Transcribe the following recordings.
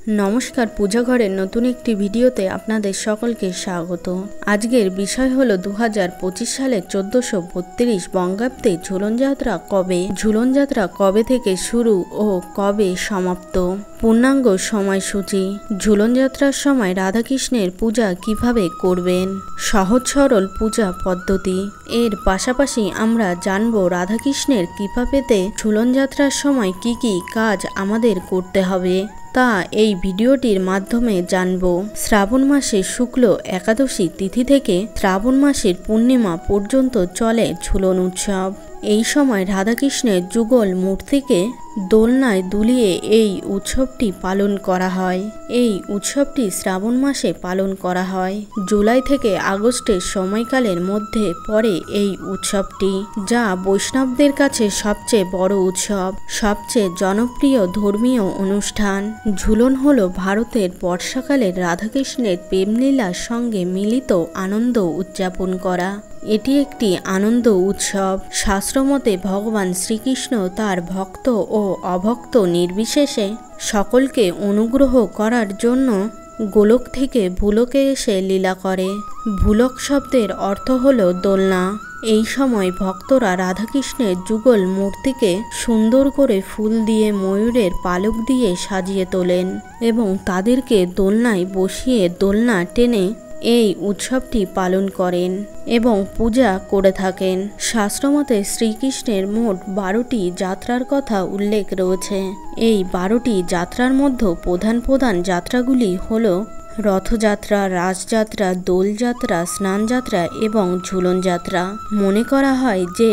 নমস্কার, পূজাঘরের নতুন একটি ভিডিওতে আপনাদের সকলকে স্বাগত। আজকের বিষয় হলো 2025 সালে 1432 বঙ্গাব্দে ঝুলনযাত্রা কবে থেকে শুরু ও কবে সমাপ্ত। পূর্ণাঙ্গ সময়সূচি। ঝুলনযাত্রার সময় রাধাকৃষ্ণের পূজা কিভাবে করবেন, সহজ সরল পূজা পদ্ধতি। এর পাশাপাশি আমরা জানব রাধাকৃষ্ণের কৃপা পেতে ঝুলনযাত্রার সময় কি কি কাজ আমাদের করতে হবে, তা এই ভিডিওটির মাধ্যমে জানব। শ্রাবণ মাসে শুক্ল একাদশী তিথি থেকে শ্রাবণ মাসের পূর্ণিমা পর্যন্ত চলে ঝুলন উৎসব। এই সময় রাধাকৃষ্ণের যুগল মূর্তিকে দোলনায় দুলিয়ে এই উৎসবটি পালন করা হয়। এই উৎসবটি শ্রাবণ মাসে পালন করা হয়। জুলাই থেকে আগস্টের সময়কালের মধ্যে পড়ে এই উৎসবটি, যা বৈষ্ণবদের কাছে সবচেয়ে বড় উৎসব, সবচেয়ে জনপ্রিয় ধর্মীয় অনুষ্ঠান। ঝুলন হলো ভারতের বর্ষাকালের রাধাকৃষ্ণের প্রেমলীলার সঙ্গে মিলিত আনন্দ উদযাপন করা। এটি একটি আনন্দ উৎসব। শাস্ত্রমতে ভগবান শ্রীকৃষ্ণ তার ভক্ত ও অভক্ত নির্বিশেষে সকলকে অনুগ্রহ করার জন্য গোলক থেকে ভুলোকে এসে লীলা করে। ভুলক শব্দের অর্থ হল দোলনা। এই সময় ভক্তরা রাধাকৃষ্ণের যুগল মূর্তিকে সুন্দর করে ফুল দিয়ে, ময়ূরের পালক দিয়ে সাজিয়ে তোলেন এবং তাদেরকে দোলনায় বসিয়ে দোলনা টেনে এই উৎসবটি পালন করেন এবং পূজা করে থাকেন। শাস্ত্রমতে শ্রীকৃষ্ণের মোট 12টি যাত্রার কথা উল্লেখ রয়েছে। এই 12টি যাত্রার মধ্যে প্রধান যাত্রাগুলি হল রথযাত্রা, রাসযাত্রা, দোলযাত্রা, স্নানযাত্রা এবং ঝুলন যাত্রা। মনে করা হয় যে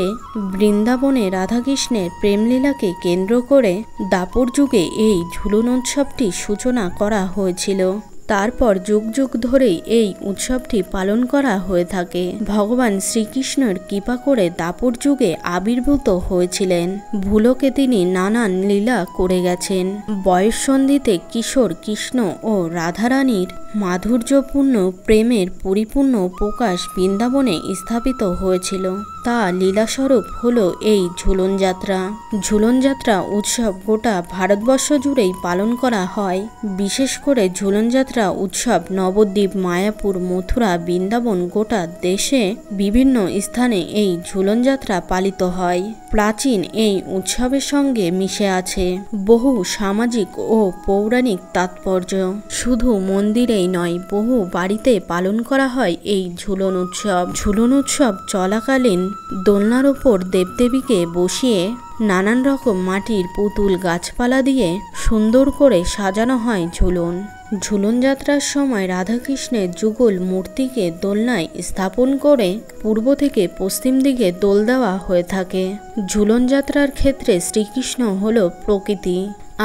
বৃন্দাবনে রাধাকৃষ্ণের প্রেমলীলাকে কেন্দ্র করে দ্বাপর যুগে এই ঝুলন উৎসবটি সূচনা করা হয়েছিল। তারপর যুগ যুগ ধরেই এই উৎসবটি পালন করা হয়ে থাকে। ভগবান শ্রীকৃষ্ণের কৃপা করে দাপর যুগে আবির্ভূত হয়েছিলেন। ভুলোকে তিনি নানান লীলা করে গেছেন। বয়ঃসন্ধিতে কিশোর কৃষ্ণ ও রাধারানীর মাধুর্যপূর্ণ প্রেমের পরিপূর্ণ প্রকাশ বৃন্দাবনে স্থাপিত হয়েছিল। তা লীলাস্বরূপ হল এই ঝুলন যাত্রা। ঝুলন যাত্রা উৎসব গোটা ভারতবর্ষ জুড়েই পালন করা হয়। বিশেষ করে ঝুলন যাত্রা উৎসব নবদ্বীপ, মায়াপুর, মথুরা, বৃন্দাবন গোটা দেশে বিভিন্ন স্থানে এই ঝুলন যাত্রা পালিত হয়। প্রাচীন এই উৎসবের সঙ্গে মিশে আছে বহু সামাজিক ও পৌরাণিক তাৎপর্য। শুধু মন্দিরেই নয়, বহু বাড়িতে পালন করা হয় এই ঝুলন উৎসব। ঝুলন উৎসব চলাকালীন দোলনার ওপর দেবদেবীকে বসিয়ে নানান রকম মাটির পুতুল, গাছপালা দিয়ে সুন্দর করে সাজানো হয় ঝুলন। ঝুলন যাত্রার সময় রাধাকৃষ্ণের যুগল মূর্তিকে দোলনায় স্থাপন করে পূর্ব থেকে পশ্চিম দিকে দোল দেওয়া হয়ে থাকে। ঝুলন যাত্রার ক্ষেত্রে শ্রীকৃষ্ণ হল প্রকৃতি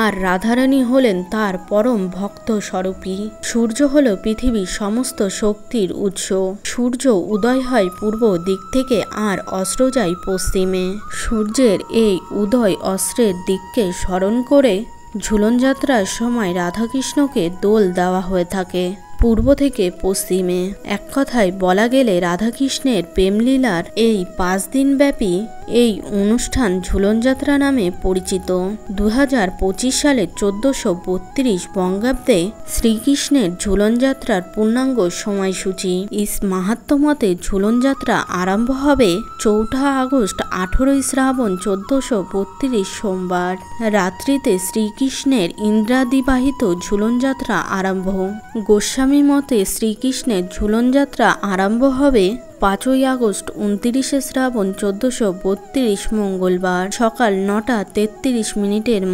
আর রাধারানী হলেন তার পরম ভক্ত স্বরূপী। সূর্য হল পৃথিবীর সমস্ত শক্তির উৎস। সূর্য উদয় হয় পূর্ব দিক থেকে আর অস্ত যায় পশ্চিমে। সূর্যের এই উদয় অস্ত্রের দিককে স্মরণ করে ঝুলন যাত্রার সময় রাধাকৃষ্ণকে দোল দেওয়া হয়ে থাকে পূর্ব থেকে পশ্চিমে। এক কথায় বলা গেলে রাধাকৃষ্ণের প্রেমলীলার এই 5 দিন ব্যাপী এই অনুষ্ঠান ঝুলন যাত্রা নামে পরিচিত। 2025 সালে 1432 বঙ্গাব্দে শ্রীকৃষ্ণের ঝুলন যাত্রার পূর্ণাঙ্গ সময়সূচি। ইস মাহাত্ম্য মতে ঝুলন যাত্রা আরম্ভ হবে 4 আগস্ট 18 শ্রাবণ 1432 সোমবার রাত্রিতে। শ্রীকৃষ্ণের ইন্দ্রাদিবাহিত ঝুলন যাত্রা আরম্ভ। গোস্বামী মতে শ্রীকৃষ্ণের ঝুলন যাত্রা আরম্ভ হবে 5 আগস্ট 29 শ্রাবণ 1432 মঙ্গলবার সকাল 9:33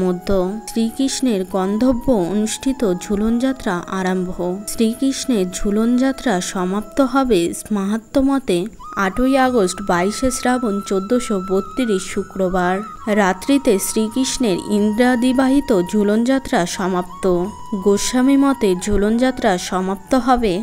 মধ্যে। শ্রীকৃষ্ণের গন্ধব্য অনুষ্ঠিত ঝুলন যাত্রা আরম্ভ। শ্রীকৃষ্ণের ঝুলন যাত্রা সমাপ্ত হবে মাহাত্ম্য মতে 8 আগস্ট 22 শ্রাবণ 1432 শুক্রবার রাত্রিতে। শ্রীকৃষ্ণের ইন্দ্রাদিবাহিত ঝুলন যাত্রা সমাপ্ত। গোস্বামী মতে ঝুলন যাত্রা সমাপ্ত হবে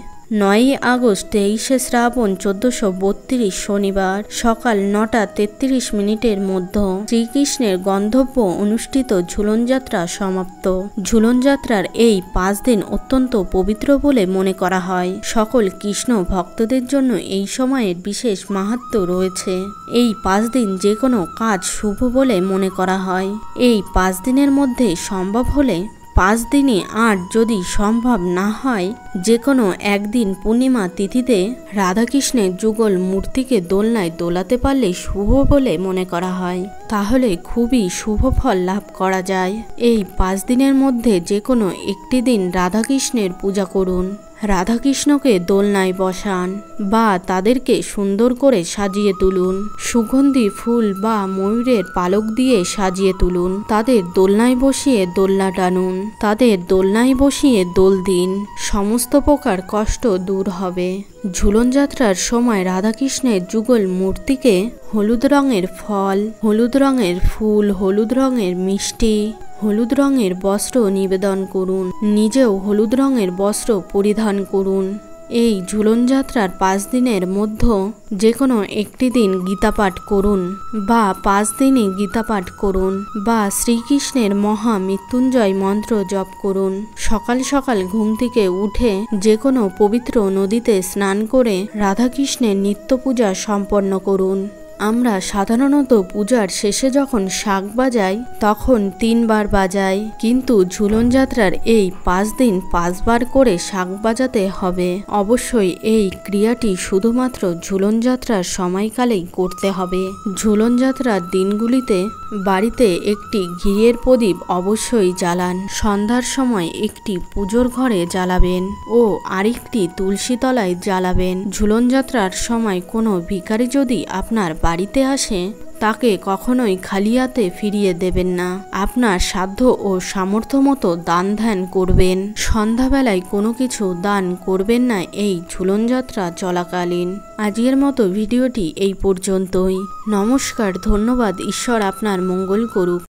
9 আগস্ট 23 শ্রাবণ 1432 শনিবার সকাল 9:33 মধ্যে। শ্রীকৃষ্ণের গন্ধব্য অনুষ্ঠিত ঝুলন যাত্রা সমাপ্ত। ঝুলন যাত্রার এই 5 দিন অত্যন্ত পবিত্র বলে মনে করা হয়। সকল কৃষ্ণ ভক্তদের জন্য এই সময়ের বিশেষ মাহাত্ম্য রয়েছে। এই 5 দিন যে কোনো কাজ শুভ বলে মনে করা হয়। এই 5 দিনের মধ্যে সম্ভব হলে 5 দিনই আর যদি সম্ভব না হয় যে কোনো একদিন পূর্ণিমা তিথিতে রাধাকৃষ্ণের যুগল মূর্তিকে দোলনায় দোলাতে পারলে শুভ বলে মনে করা হয়। তাহলে খুবই শুভ ফল লাভ করা যায়। এই 5 দিনের মধ্যে যে কোনো একটি দিন রাধাকৃষ্ণের পূজা করুন। রাধাকৃষ্ণকে দোলনায় বসান বা তাদেরকে সুন্দর করে সাজিয়ে তুলুন। সুগন্ধি ফুল বা ময়ূরের পালক দিয়ে সাজিয়ে তুলুন। তাদের দোলনায় বসিয়ে দোলনা টানুন। তাদের দোলনায় বসিয়ে দোল দিন। সমস্ত প্রকার কষ্ট দূর হবে। ঝুলন যাত্রার সময় রাধাকৃষ্ণের যুগল মূর্তিকে হলুদ রঙের ফল, হলুদ রঙের ফুল, হলুদ রঙের মিষ্টি, হলুদ রঙের বস্ত্র নিবেদন করুন। নিজেও হলুদ রঙের বস্ত্র পরিধান করুন। এই ঝুলন যাত্রার 5 দিনের মধ্যে যে কোনো একটি দিন গীতাপাঠ করুন বা 5 দিনই গীতাপাঠ করুন বা শ্রীকৃষ্ণের মহা মৃত্যুঞ্জয় মন্ত্র জপ করুন। সকাল সকাল ঘুম থেকে উঠে যে কোনো পবিত্র নদীতে স্নান করে রাধাকৃষ্ণের নিত্য পূজা সম্পন্ন করুন। আমরা সাধারণত পূজার শেষে যখন শাঁখ বাজাই তখন 3 বার বাজাই, কিন্তু ঝুলন যাত্রার এই 5 দিন 5 বার করে শাঁখ বাজাতে হবে। অবশ্যই এই ক্রিয়াটি শুধুমাত্র ঝুলন যাত্রার সময়কালেই করতে হবে। ঝুলন যাত্রার দিনগুলিতে বাড়িতে একটি ঘিয়ের প্রদীপ অবশ্যই জ্বালান। সন্ধ্যার সময় একটি পুজোর ঘরে জ্বালাবেন ও আরেকটি তুলসী তলায় জ্বালাবেন। ঝুলন যাত্রার সময় কোনো ভিখারি যদি আপনার বাড়িতে আসে তাকে কখনোই খালি হাতে ফিরিয়ে দেবেন না। আপনার সাধ্য ও সামর্থ্য মতো দান ধ্যান করবেন। সন্ধ্যাবেলায় কোনো কিছু দান করবেন না এই ঝুলন যাত্রা চলাকালীন। আজকের মতো ভিডিওটি এই পর্যন্তই। নমস্কার, ধন্যবাদ। ঈশ্বর আপনার মঙ্গল করুক।